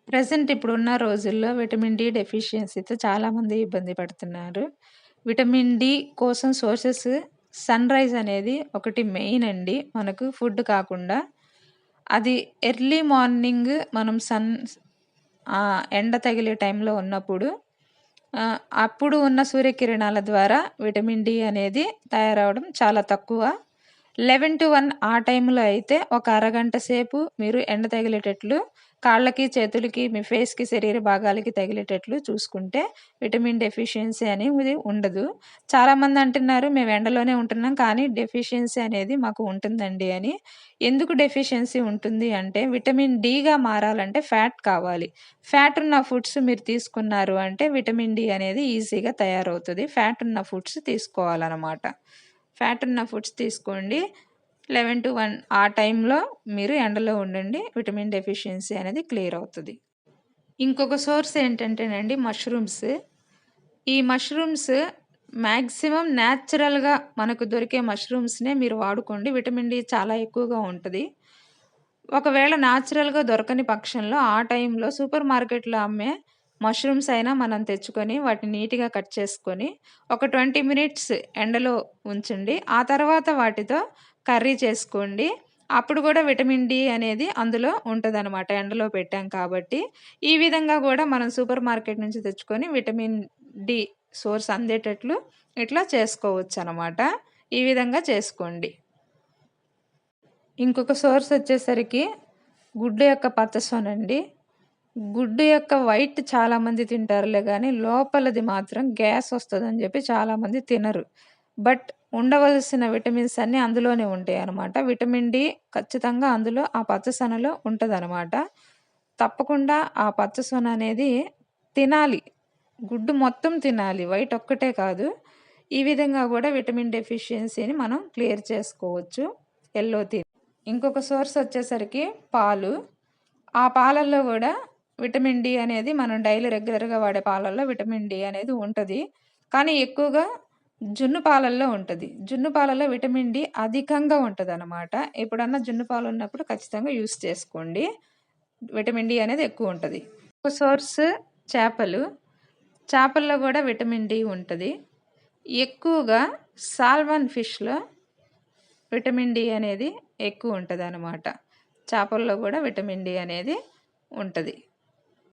Present ఇప్పుడున్న రోజుల్లో vitamin D డెఫిషియన్సీతో చాలామంది ఇబ్బంది పడుతున్నారు. విటమిన్ డి కోసం సోర్సెస్ సన్‌రైజ్ అనేది ఒకటి మెయిన్ అండి. మనకు ఫుడ్ కాకుండా. అది ఎర్లీ మార్నింగ్ మనం ఎండ తగిలే టైంలో ఉన్నప్పుడు అప్పుడు ఉన్న సూర్యకిరణాల ద్వారా విటమిన్ డి అనేది తయారవ్వడం చాలా తక్కువ. 11-1 ఆ టైంలో అయితే ఒక అరగంట సేపు మీరు ఎండ తగిలేటట్లు కాళ్ళకి, చేతులకి, మీ ఫేస్‌కి, శరీర భాగాలకి తగిలేటట్లు చూసుకుంటే విటమిన్ డెఫిషియన్సీ అనేది ఉండదు. చాలామంది అంటున్నారు మేము ఎండలోనే ఉంటున్నాం కానీ డెఫిషియన్సీ అనేది మాకు ఉంటుందండి అని. ఎందుకు డెఫిషియన్సీ ఉంటుంది అంటే విటమిన్ డిగా మారాలంటే ఫ్యాట్ కావాలి. ఫ్యాట్ ఉన్న ఫుడ్స్ మీరు తీసుకున్నారు అంటే విటమిన్ డి అనేది ఈజీగా తయారవుతది. ఫ్యాట్ ఉన్న ఫుడ్స్ తీసుకోవాలనమాట. ఫ్యాట్ ఉన్న ఫుడ్స్ తీసుకోండి. 11-1 ఆ టైంలో మీరు ఎండలో ఉండండి. విటమిన్ డెఫిషియన్సీ అనేది క్లియర్ అవుతది. ఇంకొక సోర్స్ ఏంటంటేనండి మష్రూమ్స్. ఈ మష్రూమ్స్ మాక్సిమం న్యాచురల్‌గా మనకు దొరికే మష్రూమ్స్‌నే మీరు వాడుకోండి. విటమిన్ డి చాలా ఎక్కువగా ఉంటది. ఒకవేళ న్యాచురల్‌గా దొరకని పక్షంలో ఆ టైంలో సూపర్ మార్కెట్‌లో అమ్మే మష్రూమ్స్ అయినా మనం తెచ్చుకొని వాటిని నీట్‌గా కట్ చేసుకొని ఒక 20 మినిట్స్ ఎండలో ఉంచండి. ఆ తర్వాత వాటితో కర్రీ చేసుకోండి. అప్పుడు కూడా విటమిన్ డి అనేది అందులో ఉంటదనమాట. ఎండలో పెట్టాం కాబట్టి. ఈ విధంగా కూడా మనం సూపర్ మార్కెట్ నుంచి తెచ్చుకొని విటమిన్ డి సోర్స్ అందేటట్లు ఇట్లా చేసుకోవచ్చనమాట. ఈ విధంగా చేసుకోండి. ఇంకొక సోర్స్ వచ్చేసరికి గుడ్డు యొక్క పచ్చసొనండి. గుడ్డు యొక్క వైట్ చాలామంది తింటారులే గానీ, లోపలది మాత్రం గ్యాస్ వస్తదని జెప్పి చాలామంది తినరు. బట్ ఉండవలసిన విటమిన్స్ అన్నీ అందులోనే ఉంటాయనమాట. విటమిన్ డి ఖచ్చితంగా అందులో ఆ పచ్చసొనలో ఉంటదనమాట. తప్పకుండా ఆ పచ్చసొన అనేది తినాలి. గుడ్డు మొత్తం తినాలి. వైట్ ఒక్కటే కాదు. ఈ విధంగా గూడా విటమిన్ డెఫిషియన్సీని మనం క్లియర్ చేసుకోవచ్చు. యెల్లో తిని. ఇంకొక సోర్స్ వచ్చేసరికి పాలు. ఆ పాలల్లో గూడా విటమిన్ డి అనేది మనం డైలీ రెగ్యులర్‌గా వాడే పాలల్లో విటమిన్ డి అనేది ఉంటది. కానీ ఎక్కువగా జున్ను పాలల్లో ఉంటది. జున్ను పాలలో విటమిన్ డి అధికంగా ఉంటదనమాట. ఎప్పుడన్నా జున్ను పాలున్నప్పుడు ఖచ్చితంగా యూజ్ చేసుకోండి. విటమిన్ డి అనేది ఎక్కువుంటది. ఇంకో సోర్స్ చేపలు. చేపల్లో గూడా విటమిన్ డి ఉంటది. ఎక్కువగా సాల్మన్ ఫిష్‌లో విటమిన్ డి అనేది ఎక్కువుంటదనమాట. చేపల్లో గూడా విటమిన్ డి అనేది ఉంటది.